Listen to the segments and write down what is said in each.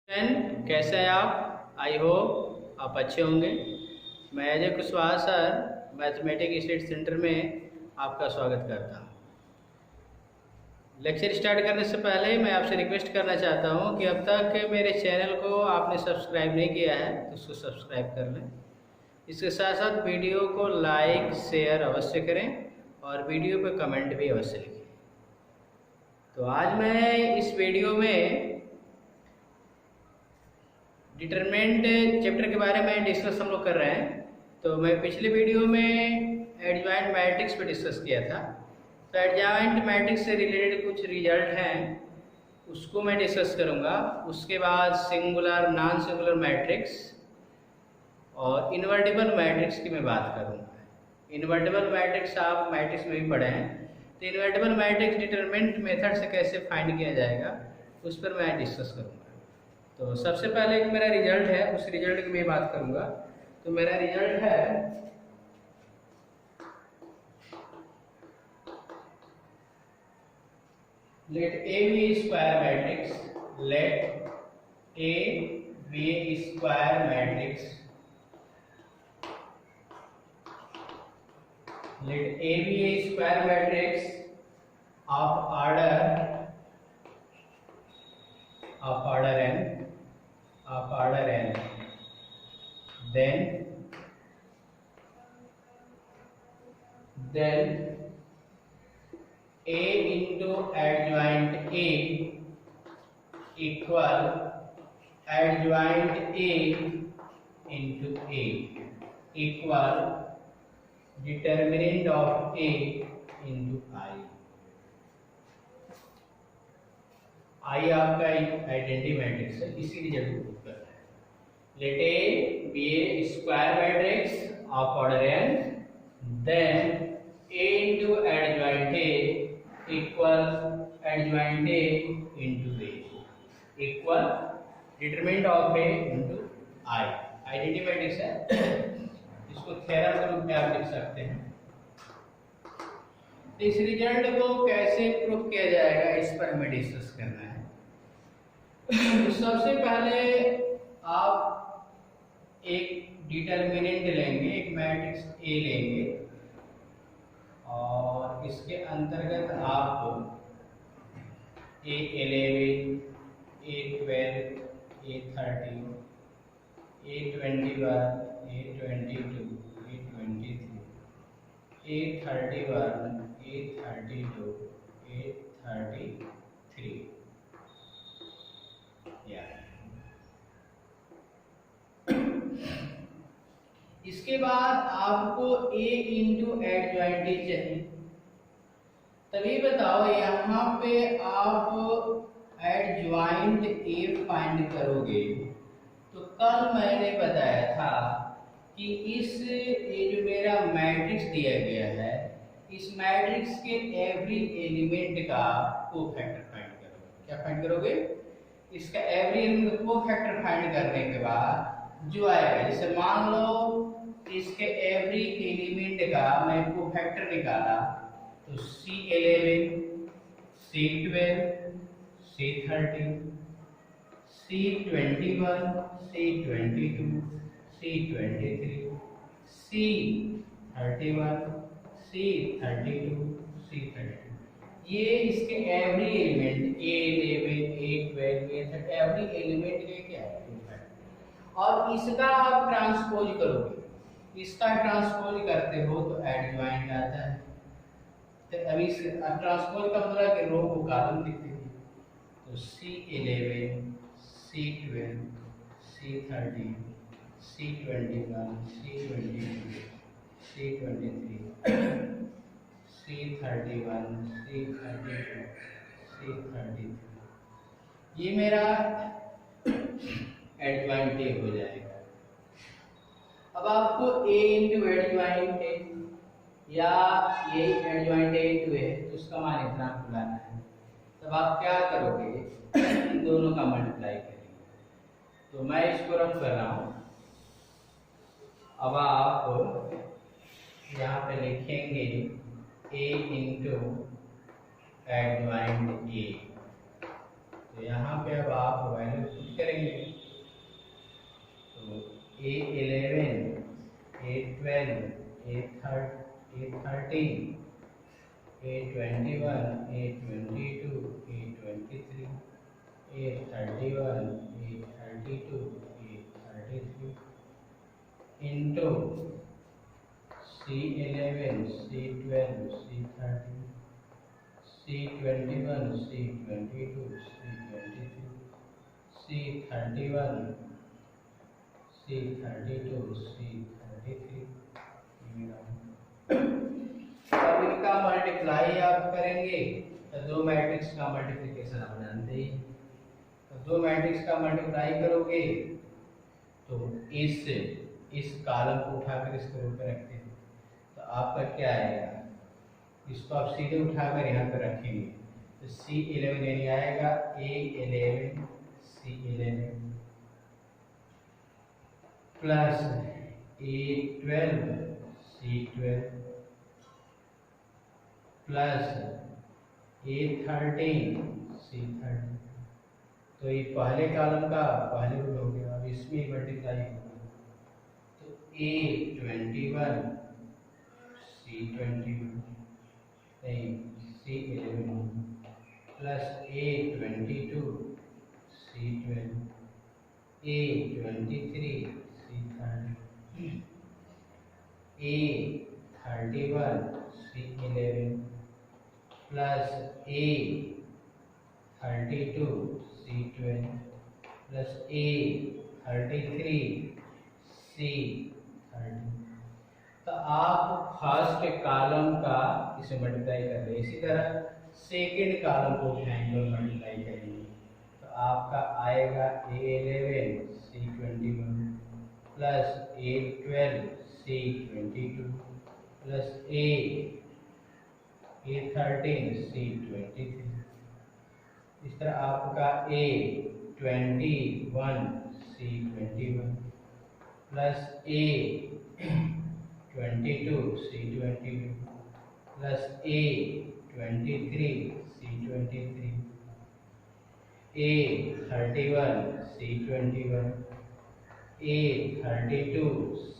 Friend, कैसे हैं आप? आई होप आप अच्छे होंगे। मैं Ajay Kushwaha sir mathematics study centre में आपका स्वागत करता हूं। लेक्चर स्टार्ट करने से पहले मैं आपसे रिक्वेस्ट करना चाहता हूं कि अब तक मेरे चैनल को आपने सब्सक्राइब नहीं किया है तो उसको सब्सक्राइब कर लें। इसके साथ साथ वीडियो को लाइक शेयर अवश्य करें और वीडियो पर कमेंट भी अवश्य लिखें। तो आज मैं इस वीडियो में डिटरमिनेंट चैप्टर के बारे में डिस्कस हम लोग कर रहे हैं। तो मैं पिछले वीडियो में एडजॉइंट मैट्रिक्स पे डिस्कस किया था। तो एडजॉइंट मैट्रिक्स से रिलेटेड कुछ रिजल्ट हैं उसको मैं डिस्कस करूंगा। उसके बाद सिंगुलर नॉन सिंगुलर मैट्रिक्स और इन्वर्टिबल मैट्रिक्स की मैं बात करूंगा। इन्वर्टिबल मैट्रिक्स आप मैट्रिक्स में भी पढ़े हैं। तो इन्वर्टिबल मैट्रिक्स डिटरमिनेंट मेथड से कैसे फाइंड किया जाएगा उस पर मैं डिस्कस करूंगा। तो सबसे पहले एक मेरा रिजल्ट है, उस रिजल्ट की मैं बात करूंगा। तो मेरा रिजल्ट है let A B square matrix, let A B square matrix, let A B square matrix of order n, then A into adjoint A equal adjoint A into A equal determinant of A into I। I आपका identity matrix है, इसी result को prove करना है। Let A B a square matrix of order n, then A into adjoint A equal adjoint A into A equal determinant of A into I। Identity matrix है, इसको theorem के रूप में आप लिख सकते हैं। इस रिजल्ट को कैसे प्रूव किया जाएगा इस पर हमें डिस्कस करना है। तो सबसे पहले आप एक डिटरमिनेंट लेंगे, एक मैट्रिक्स ए लेंगे और इसके अंतर्गत आप A11, A12, A13, A21, A22, A23, A31, A32, A33 इसके बाद आपको A इंटू एडजॉइंट ए चाहिए। तभी बताओ यहाँ पे आप एडजॉइंट ए फाइंड करोगे। तो कल मैंने बताया था कि ये जो मेरा मैट्रिक्स दिया गया है, इस मैट्रिक्स के एवरी एलिमेंट का कोफैक्टर फाइंड करोगे। क्या फाइंड करोगे? इसका एवरी एलिमेंट का कोफैक्टर फाइंड करने के बाद जो आएगा, जैसे मान लो इसके एवरी एलिमेंट का मैं कोफैक्टर निकाला तो C11, C12, C13, C21, C22, C23, C31, C32, C32, ये इसके every element A11, A12, A13 every element के क्या है और इसका आप ट्रांसपोज करोगे। इसका ट्रांसपोज करते हो तो एडजॉइंट आता है। तो अभी ट्रांसपोज का मतलब कि रो को कॉलम लिख देंगे। तो C11, C12, C13, C21, C22, C23, C31, C32, C33, ये मेरा एडजॉइंट ए हो जाएगा। अब आपको A इंटू एडजॉइंट ए या ये एडजॉइंट ए इंटू ए तो उसका मान इतना बुलाना है। तब आप क्या करोगे? इन दोनों का मल्टीप्लाई करेंगे। तो मैं इसको रफ कर रहा हूँ। अब आप यहाँ पे लिखेंगे A इंटू एडजॉइंट ए। तो यहाँ पे अब आप वैल्यू पुट करेंगे A21, A22, A23, A31, A32, A33 into C11, C12, C13, C21, C22, C23, C31, C32, C33। अब इनका मल्टीप्लाई आप करेंगे तो दो मैट्रिक्स का मल्टीप्लिकेशन आप जानते ही। तो दो मैट्रिक्स का मल्टीप्लाई करोगे तो इस कॉलम को उठाकर इसके रूप में रखते हैं तो आपका क्या आएगा, इसको आप सीधे उठाकर यहाँ पर रखेंगे तो C11 यानी आएगा A11 C11 plus A12 C12 plus A13 C13। तो ये पहले कॉलम का पहले रूल हो गया। अब इसमें मल्टीप्लाई होगा तो A21 C21 नहीं C11 plus A22 C12 A23 C30 A31 C11 plus A32 C12 plus A33 C30। तो आप फर्स्ट कॉलम का इसे मल्टीप्लाई कर रहे हैं, इसी तरह सेकेंड कॉलम को उठाएंगे और मल्टीप्लाई करेंगे तो आपका आएगा A11 C21 plus A12 C22 plus A13 C23। इस तरह आपका A21 C21 plus A22 C22 plus A23 C23 A31 C21 A32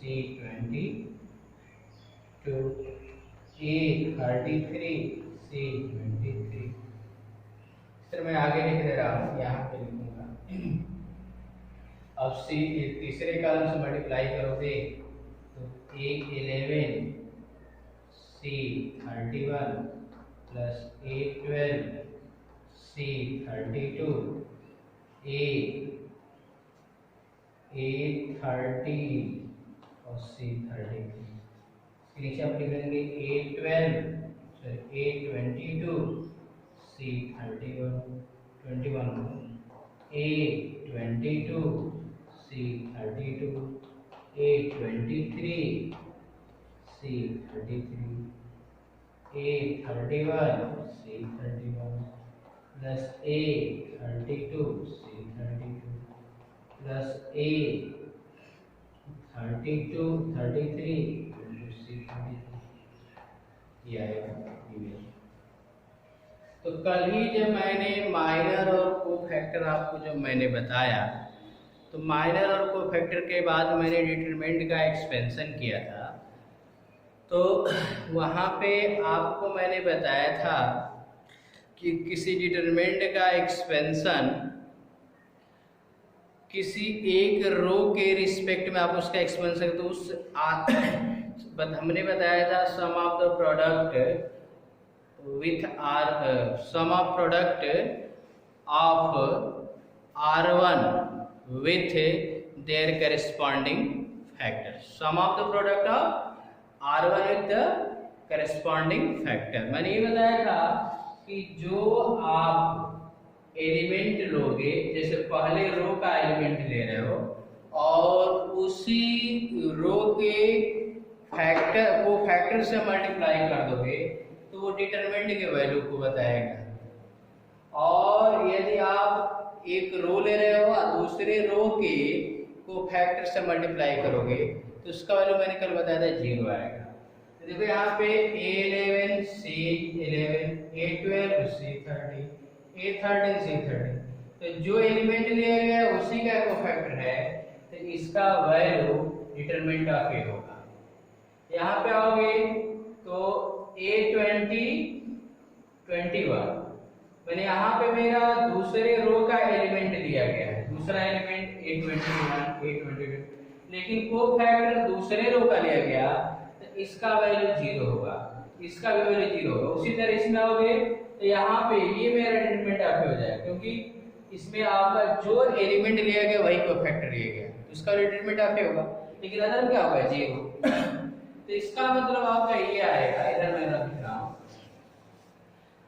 C22 A33 C23। Sir मैं आगे लिख दे रहा हूँ, यहाँ पे लिखूंगा। अब तीसरे कॉलम से मल्टीप्लाई करोगे तो A11 C31 plus A12 C32 A30 और C33। नीचे आप लिखेंगे A22 C31 21 A22 C32 A23 C33 A31 C31 plus A32 C32 plus A32 33 ये आएगा। तो कल ही जब मैंने माइनर और कोफैक्टर आपको जब मैंने बताया तो माइनर और कोफैक्टर के बाद मैंने डिटरमिनेंट का एक्सपेंशन किया था। तो वहाँ पे आपको मैंने बताया था कि किसी डिटरमिनेंट का एक्सपेंशन किसी एक रो के रिस्पेक्ट में आप उसका एक्सपेंशन तो उस हमने बताया था sum of the product with sum of product of R1 with their corresponding factor, sum of the product of R1 with the corresponding factor। मैंने ये बताया था कि जो आप एलिमेंट लोगे, जैसे पहले रो का एलिमेंट ले रहे हो और उसी रो के फैक्टर को फैक्टर से मल्टीप्लाई कर दोगे तो वो डिटरमिनेंट के वैल्यू को बताएगा। और यदि आप एक रो ले रहे हो और दूसरे रो के को फैक्टर से मल्टीप्लाई करोगे तो उसका वैल्यू मैंने कल बताया था 0 आएगा। तो देखो यहाँ पे A11 C11 A12 C13 A13 C13 तो जो एलिमेंट लिया गया है उसी का को फैक्टर है तो इसका वैल्यू डिटरमिनेंट ऑफ ए होगा। यहाँ पे आओगे तो A20 21 मैंने यहाँ पे मेरा दूसरे रो का एलिमेंट लिया गया है, दूसरा एलिमेंट A21 A22, लेकिन को फैक्टर दूसरे रो का लिया गया तो इसका वैल्यू 0 होगा, इसका भी वैल्यू 0 होगा। उसी तरह इसमें आओगे तो यहाँ पे ये मेरा डिटरमिनेंट आपके हो जाएगा, क्योंकि इसमें आपका जो एलिमेंट लिया गया वही को फैक्टर लिया गया, तो इसका डिटरमिनेंट आपके होगा। लेकिन अदर क्या होगा 0 तो इसका मतलब आपका ये आएगा, इधर मैं रख रहा हूँ,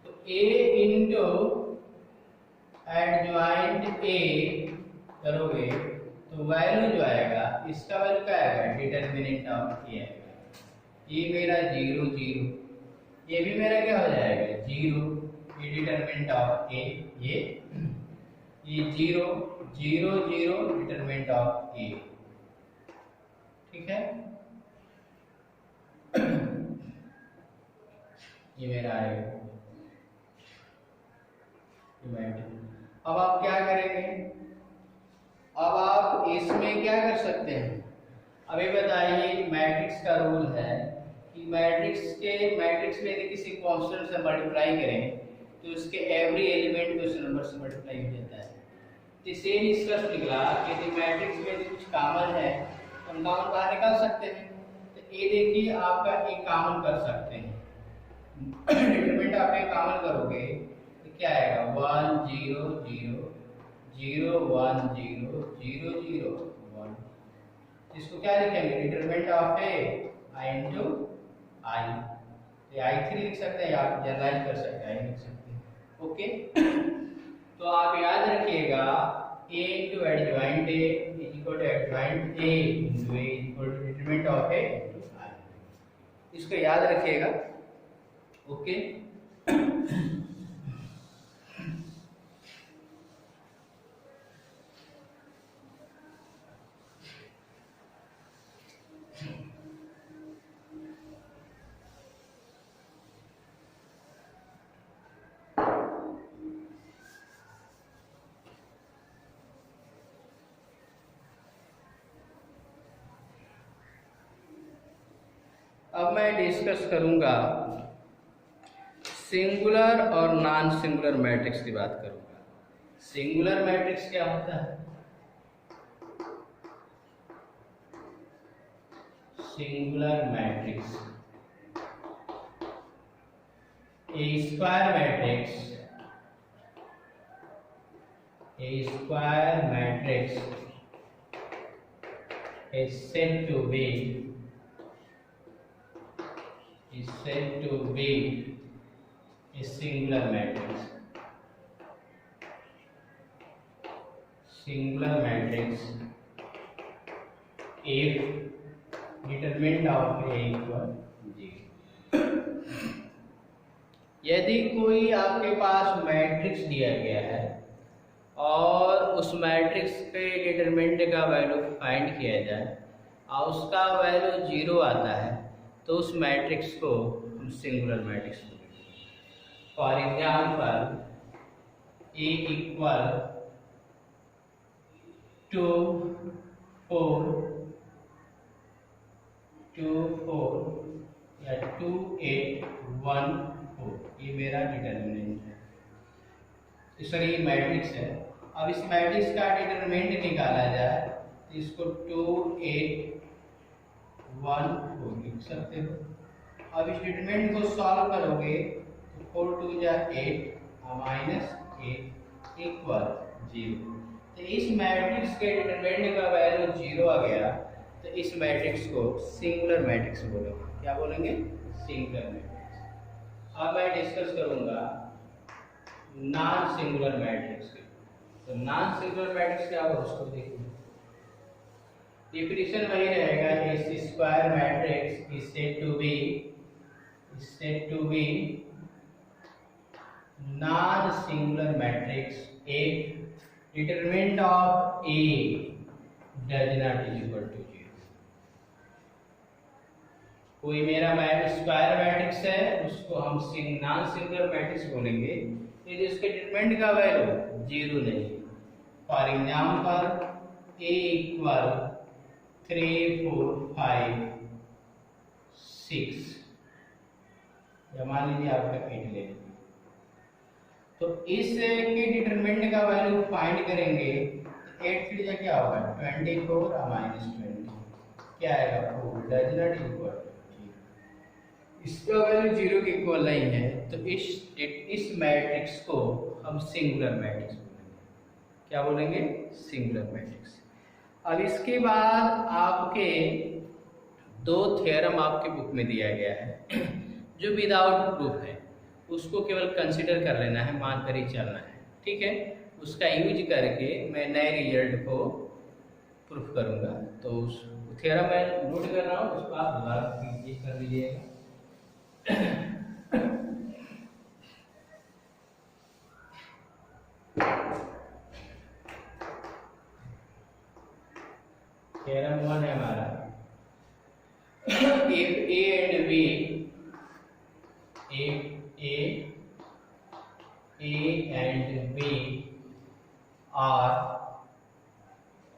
तो A इंटू एडजॉइंट A करोगे तो वैल्यू जो आएगा इसका वैल्यू क्या आएगा, डिटरमिनेंट ऑफ A आएगा। ये मेरा 0 0, ये भी मेरा क्या हो जाएगा 0, ये डिटरमिनेंट ऑफ A, ये 0 0 0 डिटरमिनेंट ऑफ A, ठीक है। ये मेरा आएगा। अब आप क्या करेंगे, अब आप इसमें क्या कर सकते हैं, अभी बताइए मैट्रिक्स का रूल है कि मैट्रिक्स में यदि किसी कांस्टेंट से मल्टीप्लाई करें तो उसके एवरी एलिमेंट को उस नंबर से मल्टीप्लाई हो जाता है। तो इससे निष्कर्ष निकला कि यदि मैट्रिक्स में यदि कुछ कॉमन है तो हम कॉमन बाहर निकाल सकते हैं। तो ये देखिए आपका एक कॉमन कर सकते हैं, डिटरमिनेंट आप एक कॉमन करोगे तो क्या आएगा 1 0 0 0 1 0 0 0 1। इसको क्या लिखेंगे, determinant of A I into I, ये I3 लिख सकते हैं, आप जनरलाइज कर सकते हैं I लिख सकते हैं, ओके। तो आप याद रखिएगा A into adjoint A is equal to adjoint A into A is equal to determinant of A into I, इसको याद रखिएगा, ओके। अब मैं डिस्कस करूंगा सिंगुलर और नॉन सिंगुलर मैट्रिक्स की बात करूंगा। सिंगुलर मैट्रिक्स क्या होता है, singular matrix a square matrix is said to be a singular matrix. Singular matrix if determinant of A equal 0। यदि कोई आपके पास मैट्रिक्स दिया गया है और उस मैट्रिक्स के डिटरमिनेंट का वैल्यू फाइंड किया जाए और उसका वैल्यू 0 आता है तो उस मैट्रिक्स को हम सिंगुलर मैट्रिक्स बोलेंगे। फॉर एग्जाम्पल A इक्वल 2 4 या 2 8 1 4, ये मेरा डिटरमिनेंट है, सॉरी मैट्रिक्स है। अब इस मैट्रिक्स का डिटरमिनेंट निकाला जाए तो इसको 2 8 1 4 लिख सकते हो। अब इस डिटरमिनेंट को सॉल्व करोगे तो 4 2 जा 8 माइनस 8 इक्वल 0। तो इस मैट्रिक्स के डिटरमिनेंट का वैल्यू 0 आ गया तो इस मैट्रिक्स को सिंगुलर मैट्रिक्स बोलेंगे। क्या बोलेंगे, सिंगुलर मैट्रिक्स। अब मैं डिस्कस करूंगा नॉन सिंगुलर मैट्रिक्स के। तो नॉन सिंगुलर मैट्रिक्स क्या होगा उसको देखिए, डिफिनेशन वही रहेगा, a square matrix is said to be non singular matrix if determinant of A does not is equal to 0। कोई मेरा स्क्वायर मैट्रिक्स है उसको हम नॉन सिंगुलर मैट्रिक्स बोलेंगे यदि उसके डिटरमिनेंट का वैल्यू 0 नहीं। फॉर एग्जाम्पल A इक्वल 3 4 5 6, या मान लीजिए आपका 8 ले लीजिए। तो इस के डिटरमिनेंट का वैल्यू फाइंड करेंगे। 8 फिर क्या होगा 24 माइनस 20 क्या आएगा 4 डज नॉट इक्वल। इसका वैल्यू 0 के इक्वल नहीं है तो इस मैट्रिक्स को हम सिंगुलर मैट्रिक्स बोलेंगे। क्या बोलेंगे सिंगुलर मैट्रिक्स। अब इसके बाद आपके दो थ्योरम आपके बुक में दिया गया है जो विदाउट प्रूफ है, उसको केवल कंसीडर कर लेना है, मान कर ही चलना है, ठीक है। उसका यूज करके मैं नए रिजल्ट को प्रूफ करूंगा। तो उस थ्योरम मैं नोट कर रहा हूँ, उसको आप दोबारा कर लीजिएगा। थ्योरम 1 है हमारा, if A and B, if A and B are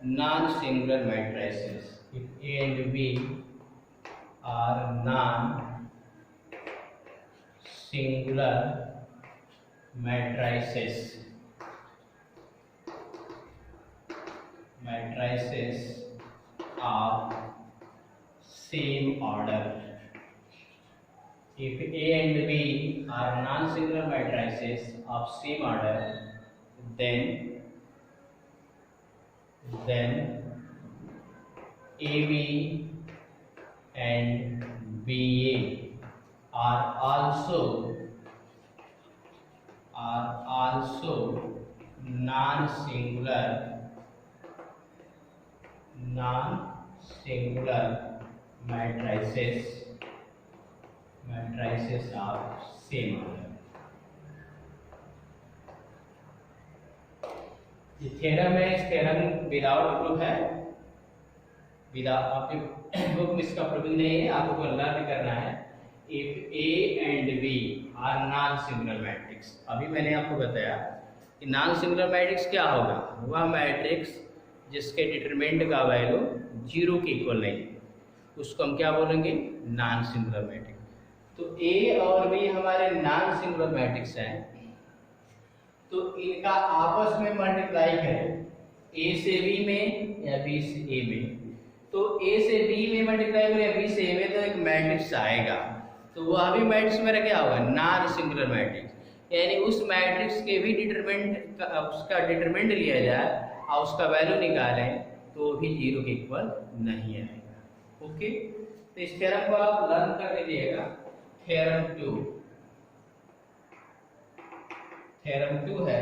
non-singular matrices, if A and B are non-singular matrices of same order. If A and B are non-singular matrices of same order, then AB and BA are also non-singular matrices of same order. ये theorem है, इस theorem without proof है, without आपके book में इसका proving नहीं है, आपको लर्न करना है। If A and B are non singular matrix, अभी मैंने आपको बताया कि नॉन सिंगुलर मैट्रिक्स क्या होगा, वह मैट्रिक्स जिसके डिटरमिनेंट का वैल्यू 0 के इक्वल नहीं, उसको हम क्या बोलेंगे नॉन सिंगुलर मैट्रिक्स। तो A और B हमारे नॉन सिंगुलर मैट्रिक्स हैं, तो इनका आपस में मल्टीप्लाई करें A से B में या B से A में। तो A से B में मल्टीप्लाई करें या B से A में तो एक मैट्रिक्स आएगा, तो वह भी मैट्रिक्स मेरा क्या होगा नॉन सिंगुलर मैट्रिक्स। यानी उस मैट्रिक्स के भी डिटरमिनेंट उसका डिटरमिनेंट लिया जाए और उसका वैल्यू निकालें तो भी 0 के इक्वल नहीं आएगा। ओके, तो इस थ्योरम को आप लर्न कर लीजिएगा। थ्योरम 2 है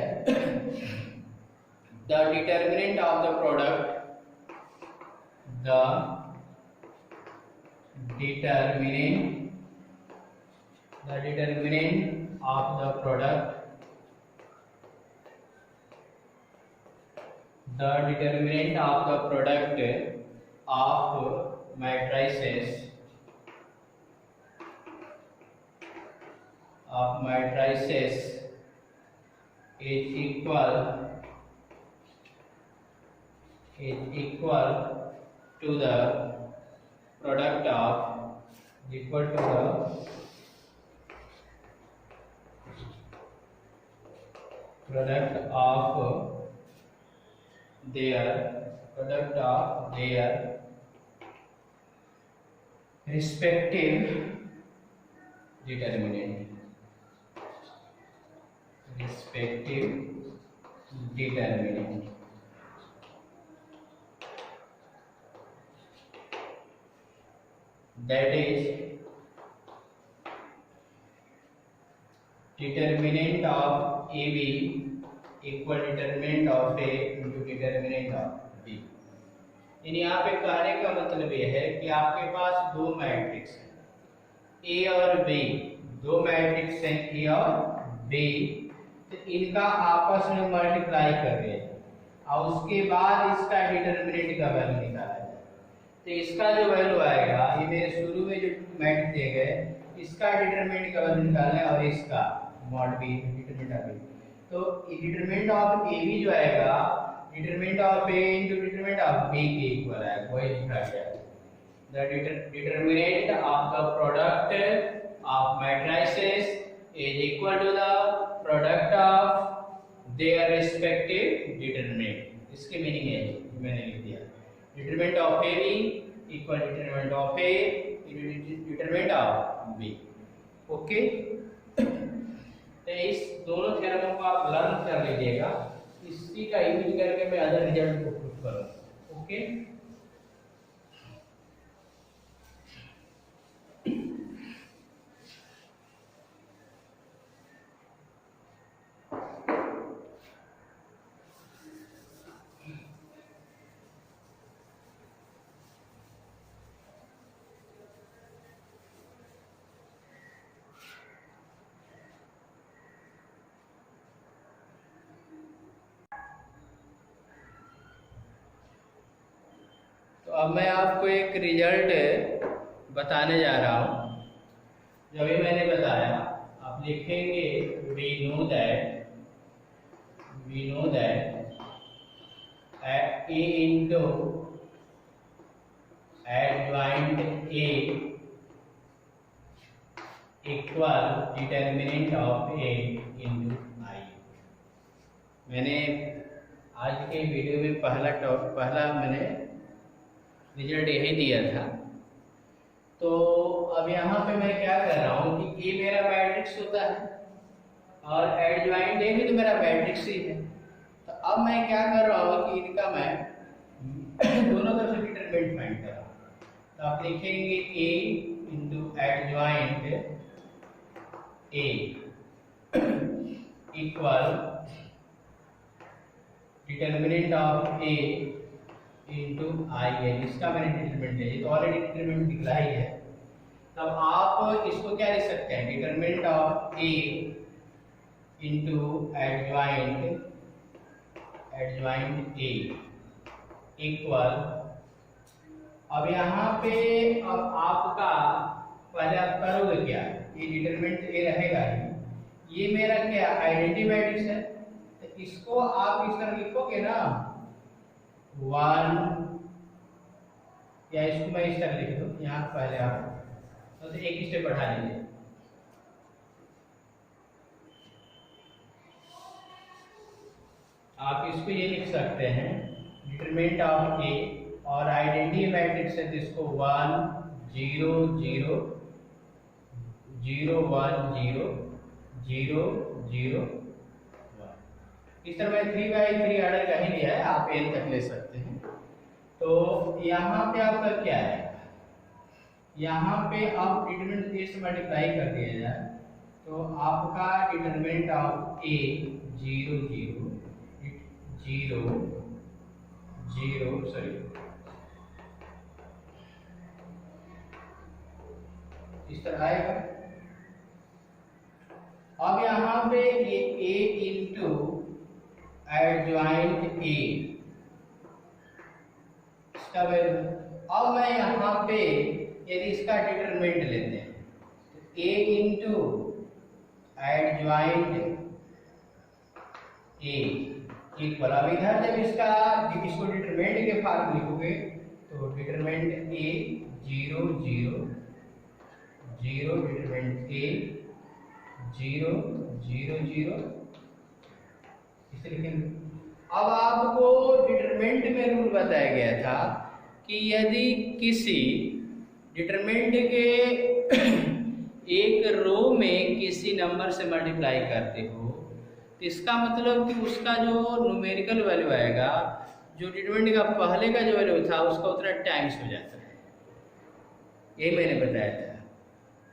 the determinant of the product of the product of matrices is equal to the product of their respective determinant. That is determinant of AB equal determinant of A into determinant of B। यानी यहाँ पे कहने का मतलब यह है कि आपके पास दो मैट्रिक्स हैं A और B, दो मैट्रिक्स हैं A और B, तो इनका आपस में मल्टीप्लाई कर रहे हैं और उसके बाद इसका डिटरमिनेंट का वैल्यू निकाला जाए। तो इसका जो वैल्यू आएगा, ये मेरे शुरू में जो मैट्रिक्स दिए गए, इसका डिटरमिनेंट का वैल्यू निकालना है और इसका mod B determinant of B। तो डिटरमिनेंट ऑफ AB जो आएगा determinant of A into determinant of B के इक्वल आएगा, वही लिखा गया है। The determinant of the product of matrices is equal to the product of their respective determinant। इसकी मीनिंग है मैंने लिख दिया, determinant of A B equal determinant of A determinant of B. Okay, तो इस दोनों थ्योरमों को आप लर्न कर लीजिएगा, इसी का यूज करके मैं अदर रिजल्ट को प्रूव करूंगा। ओके, तो अब मैं आपको एक रिजल्ट बताने जा रहा हूँ, जो अभी मैंने बताया। आप लिखेंगे we know that a into adjoint a equal determinant of a into I। मैंने आज के वीडियो में पहला मैंने रिजल्ट यही दिया था। तो अब यहाँ पे मैं क्या कर रहा हूँ कि ये मेरा मैट्रिक्स होता है और एडजॉइंट ए भी तो मेरा मैट्रिक्स ही है। तो अब मैं क्या कर रहा हूँ कि इनका मैं दोनों तरफ से डिटरमिनेंट फाइंड कर रहा हूँ। तो आप लिखेंगे A into adjoint A equal determinant of A into I n. इसका मैंने डिटरमिनेंट है, ये तो ऑलरेडी डिटरमिनेंट निकला ही है। तब आप इसको क्या लिख सकते हैं, determinant of A into adjoint A equal. अब यहाँ पे अब आपका पहले आप करोगे क्या, ये डिटरमिनेंट ए रहेगा ही, ये मेरा क्या आइडेंटिटी मैट्रिक्स है, तो इसको आप इस तरह लिखोगे ना 1, या इसको मैं इस तरह लिख दूं, यहाँ पहले आप तो एक स्टेप बढ़ा लीजिए। आप इसको ये लिख सकते हैं डिटरमिनेंट ऑफ ए और आइडेंटिटी मैट्रिक्स है जिसको 1 0 0 0 1 0 0 0 1। इस तरह मैं 3x3 ऑर्डर का ही लिया है, आप n तक ले सकते हैं। तो यहाँ पे आपका क्या है, यहाँ पे आप डिटरमिनेंट ए से मल्टीप्लाई कर दिया जाए तो आपका डिटरमिनेंट ऑफ ए 0 0 0 0 सॉरी इस तरह आएगा। अब यहाँ पे ये a इंटू एडजॉइंट ए इसका वैल्यू। अब मैं यहाँ पे यदि इसका डिटरमिनेंट लेते हैं तो a into adjoint A equal. अब इधर जब इसको डिटरमिनेंट के फॉर्म लिखोगे तो डिटरमिनेंट ए 0 0 0 डिटरमिनेंट ए 0 0 0 इसे लिखेंगे। अब आपको डिटरमिनेंट में रूल बताया गया था कि यदि किसी डिटरमिनेंट के एक रो में किसी नंबर से मल्टीप्लाई करते हो तो इसका मतलब कि उसका जो न्यूमेरिकल वैल्यू आएगा, जो डिटरमिनेंट का पहले का जो वैल्यू था उसका उतना टाइम्स हो जाता है। यही मैंने बताया था।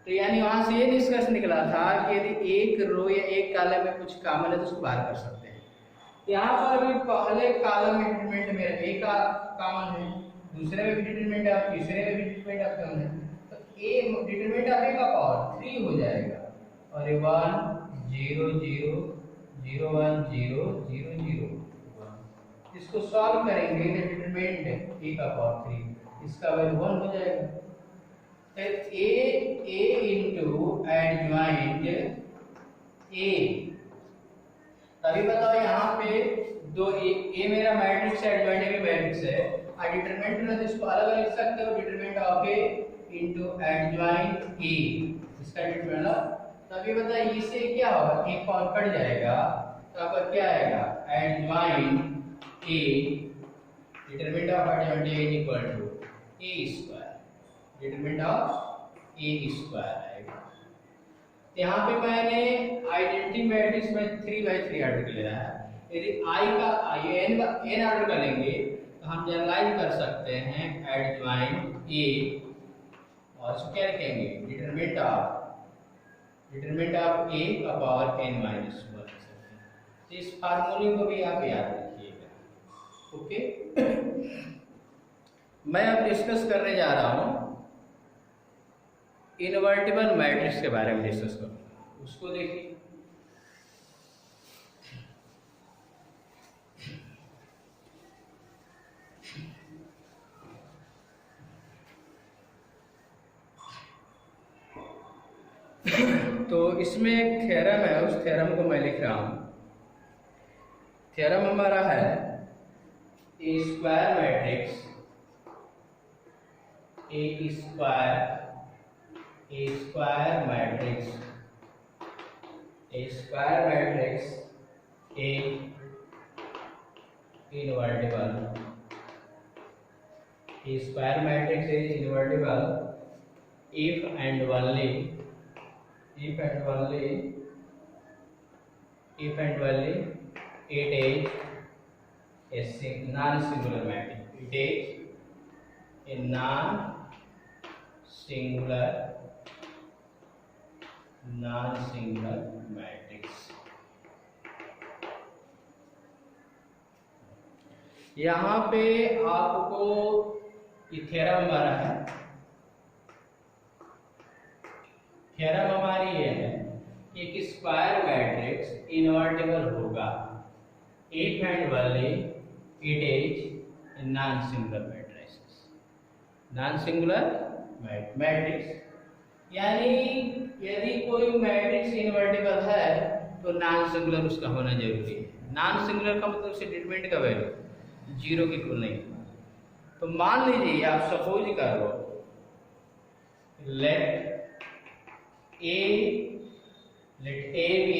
तो यानी वहां से ये निष्कर्ष निकला था कि यदि एक रो या एक कॉलम में कुछ कॉमन है तो उसको बाहर कर सकते हैं। यहाँ पर भी पहले कॉलम में डिटरमिनेंट मेरा ए का कॉमन है, दूसरे में भी डिटरमिनेंट है, तीसरे में भी डिटरमिनेंट आपका कॉमन है, तो ए डिटरमिनेंट आप ए का पावर 3 हो जाएगा और ये 1 0 0 0 1 0 0 0 1। इसको सॉल्व करेंगे तो डिटरमिनेंट ए का पावर 3 इसका वैल्यू 1 हो जाएगा। तो a इंटू एडजॉइंट ए। तभी बताओ यहाँ पे दो ए मेरा मैट्रिक्स है, एडजॉइंट भी मैट्रिक्स है, और डिटरमिनेंट में तो इसको अलग अलग लिख सकते हो, determinant of A into adjoint ए इसका डिटरमिनेंट, तभी बताइए इससे क्या होगा, एक कौन कट जाएगा तो आपका क्या आएगा, adjoint A, determinant of adjoint A is equal to A square, determinant of A square आएगा। यहाँ पे मैंने आइडेंटिटी मैट्रिक्स में 3/3 आर्डर ले रहा है। यदि आई का n आर्डर का लेंगे तो हम जनरलाइज कर सकते हैं एडजॉइंट ए, और इसको क्या लिखेंगे, डिटरमिनेंट ऑफ ए का पावर n-1। तो इस फार्मूले को भी आप याद रखिएगा। ओके, मैं अब डिस्कस करने जा रहा हूं इनवर्टिबल मैट्रिक्स के बारे में डिस्कस करूंगा, उसको देखिए। तो इसमें एक थ्योरम है, उस थ्योरम को मैं लिख रहा हूं। थ्योरम हमारा है a square matrix, a square matrix A invertible, a square matrix is invertible if and only it is a non-singular matrix. It is a non-singular matrix. यहाँ पे आपको ये थ्योरम हमारा है, थ्योरम हमारी ये है कि एक स्क्वायर मैट्रिक्स इनवर्टिबल होगा if and only it is a non-singular matrix. non-singular matrix यानी यदि कोई मैट्रिक्स इनवर्टिबल है तो नॉन सिंगुलर उसका होना जरूरी है। नॉन सिंगुलर का मतलब उससे डिटरमिनेंट का वैल्यू 0 के इक्वल नहीं। तो मान लीजिए आप सपोज कर लो, late A be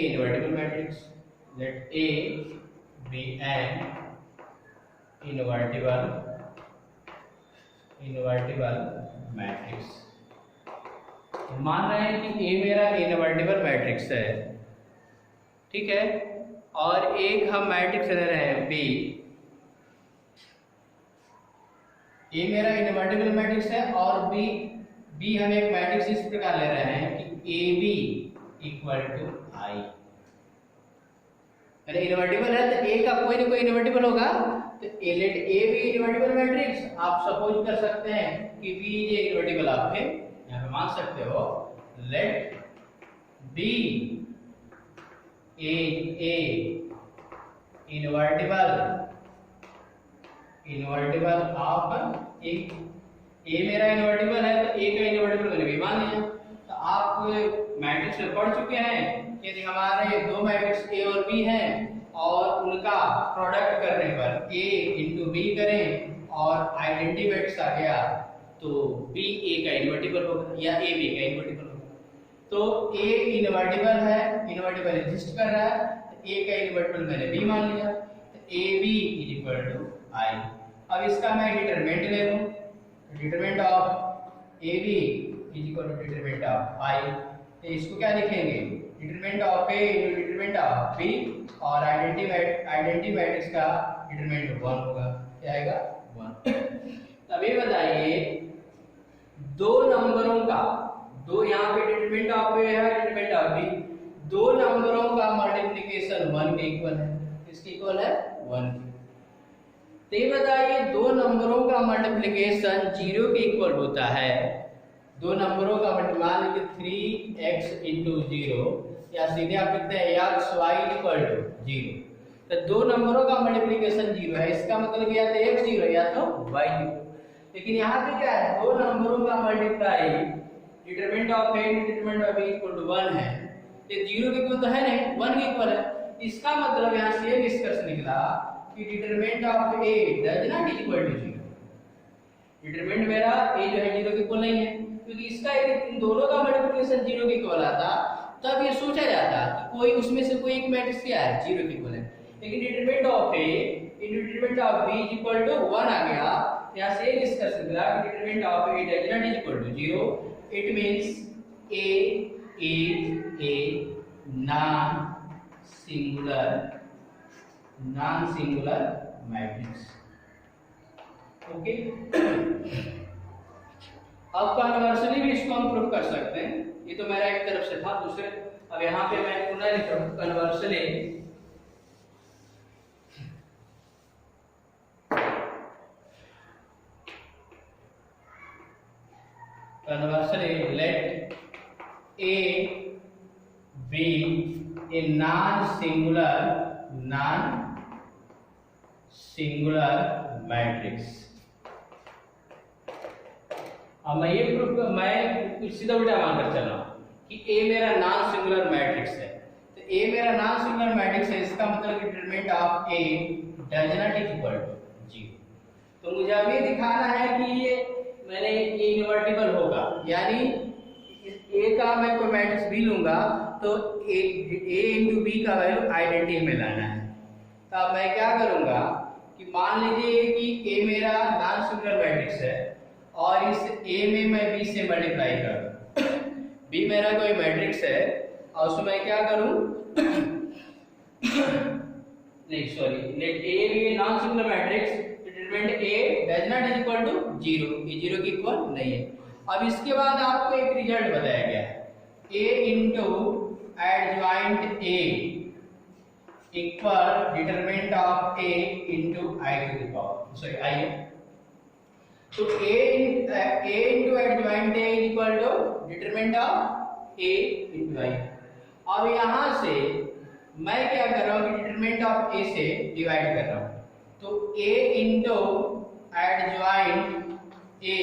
invertible matrix, let A be an invertible matrix। मान रहे हैं कि A मेरा इनवर्टिबल मैट्रिक्स है, ठीक है, और एक हम मैट्रिक्स ले रहे हैं B। A मेरा इनवर्टिबल मैट्रिक्स है और B हम एक मैट्रिक्स इस प्रकार ले रहे हैं कि AB इक्वल टू I। अरे इनवर्टिबल है तो A का कोई ना कोई इनवर्टिबल होगा, तो लेट A भी इनवर्टिबल मैट्रिक्स। आप सपोज कर सकते हैं कि B ये इनवर्टिबल, आप यहाँ पे मान सकते हो, let B A invertible of A। A मेरा इनवर्टिबल है तो A का इनवर्टिबल मैंने भी मान लिया। तो आप मैट्रिक्स में पढ़ चुके हैं कि यदि हमारे दो मैट्रिक्स A और B हैं और उनका प्रोडक्ट करने पर A इंटू B करें और आइडेंटिटी मैट्रिक्स आ गया तो B A का इनवर्टिबल होगा या A B का इनवर्टिबल होगा। तो A इनवर्टिबल है, इनवर्टिबल एग्जिस्ट कर रहा है, तो A का इनवर्टिबल मैंने B मान लिया, तो AB is equal to I। अब इसका मैं डिटरमिनेंट ले लूं, determinant of AB is equal to determinant of I। तो इसको क्या लिखेंगे, determinant of A into determinant of B, और आइडेंटिटी मैट्रिक्स का डिटरमिनेंट 1 होगा। क्या आएगा, 1। तभी बताइए दो नंबरों का, दो यहाँ पे डिटरमिनेंट ऑफ A है, डिटरमिनेंट ऑफ B, दो नंबरों का मल्टीप्लिकेशन 1 के इक्वल है। किसके इक्वल है, 1 के। तो ये बताइए दो नंबरों का मल्टीप्लिकेशन 0 के इक्वल होता है। दो नंबरों का मान लीजिए 3x इंटू 0, या सीधे आप लिखते हैं xy इक्वल टू 0। तो दो नंबरों का मल्टीप्लिकेशन 0 है, इसका मतलब या तो x 0 या तो y 0। लेकिन यहाँ पे क्या है, दो नंबरों का multiply determinant of A determinant of B equal to 1 है, तो 0 के इक्वल तो है नहीं, 1 के इक्वल है। इसका मतलब यहाँ से निष्कर्ष निकला कि determinant of A does not equal to 0। Determinant मेरा a जो है 0 के इक्वल नहीं है, क्योंकि इसका इन दोनों का मल्टीप्लिकेशन 0 के इक्वल आता, तब ये सोचा जाता कि कोई उसमें से कोई एक मैट्रिक्स क्या है 0 के इक्वल है। लेकिन determinant of a into determinant of b is equal to 1 आ गया। यहां से डिस्कस मिला कि determinant of a does not is equal to 0, it means a is a non singular matrix. Okay, अब कन्वर्सली भी इसको हम प्रूफ कर सकते हैं। ये तो मेरा एक तरफ से था, दूसरे अब यहाँ पे मैं पुनः लिख रहा हूँ conversely let A be a non-singular matrix. अब मैं ये प्रूफ मैं सीधा उल्टा मानकर चल रहा हूँ कि A मेरा नॉन सिंगुलर मैट्रिक्स है। तो A मेरा नॉन सिंगुलर मैट्रिक्स है, इसका मतलब कि determinant of A does not is equal to 0। तो मुझे अब ये दिखाना है कि ये मैंने A इनवर्टिबल होगा, यानी A का मैं कोई मैट्रिक्स B लूंगा तो A इंटू B का वैल्यू आइडेंटिटी में लाना है। तो अब मैं क्या करूंगा कि मान लीजिए कि A मेरा नॉन सिंगुलर मैट्रिक्स है और इस A में मैं B से मल्टीप्लाई करूं। B मेरा कोई मैट्रिक्स है और उसमें मैं क्या करूं नहीं सॉरी, लेट A भी non singular matrix, determinant A does not is equal to 0, ये 0 के इक्वल नहीं है। अब इसके बाद आपको एक रिजल्ट बताया गया है, A into adjoint A equal determinant of A into I to the power sorry I है। तो A into adjoint A equal to determinant of A into I। अब यहां से मैं क्या कर रहा हूं कि डिटरमिनेंट ऑफ A से डिवाइड कर रहा हूं, तो A into adjoint A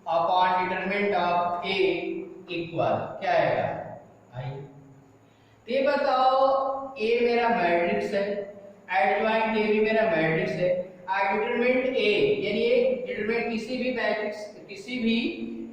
upon determinant of A equal क्या आएगा I। तो ये बताओ A मेरा मैट्रिक्स है, एडजॉइंट A भी मेरा मैट्रिक्स है, डिटरमिनेंट A यानी ये डिटरमिनेंट किसी भी मैट्रिक्स किसी भी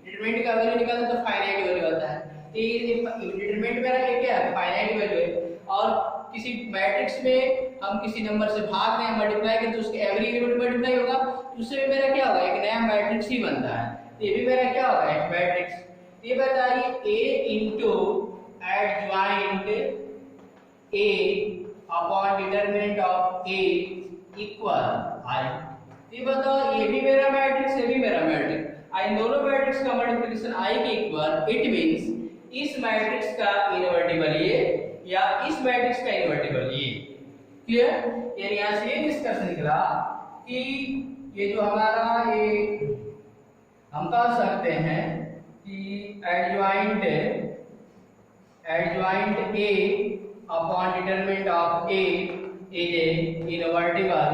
डिटरमिनेंट का वैल्यू निकालते तो फाइनाइट वैल्यू होता है। तो ये डिटरमिनेंट मेरा ये क्या है फाइनाइट वैल्यू है, और किसी मैट्रिक्स में हम किसी नंबर से भाग दें मल्टीप्लाई करें तो उसके एवरी एलिमेंट मल्टीप्लाई होगा, तो उससे भी मेरा क्या होगा एक नया मैट्रिक्स ही बनता है। तो ये भी मेरा क्या होगा एक मैट्रिक्स। ये बताइए A into adjoint A upon determinant of A equal I। ये बताओ ये भी मेरा मैट्रिक्स, ये भी मेरा मैट्रिक्स, इन दोनों मैट्रिक्स का मल्टीप्लिकेशन I के इक्वल, इट मींस इस मैट्रिक्स का इनवर्टिबल ये या इस मैट्रिक्स का इनवर्टिबल ये। क्लियर? यानी यहां से ये डिस्कस निकला कि ये जो हमारा ये हम कह सकते हैं कि adjoint A upon determinant of A is a invertible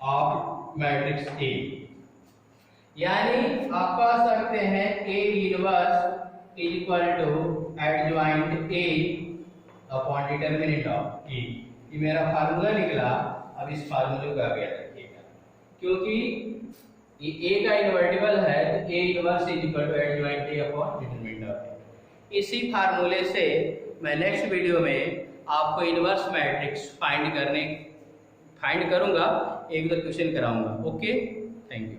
of matrix A। यानी आप कह सकते हैं A inverse is equal to adjoint A upon determinant of A। ये मेरा फार्मूला निकला। अब इस फार्मूले को आगे रखिएगा, क्योंकि ये A का इनवर्टिबल है तो A inverse is equal to adjoint A upon determinant of A। इसी फार्मूले से मैं नेक्स्ट वीडियो में आपको इनवर्स मैट्रिक्स फाइंड करूंगा, एक दो क्वेश्चन कराऊंगा। Okay, thank you.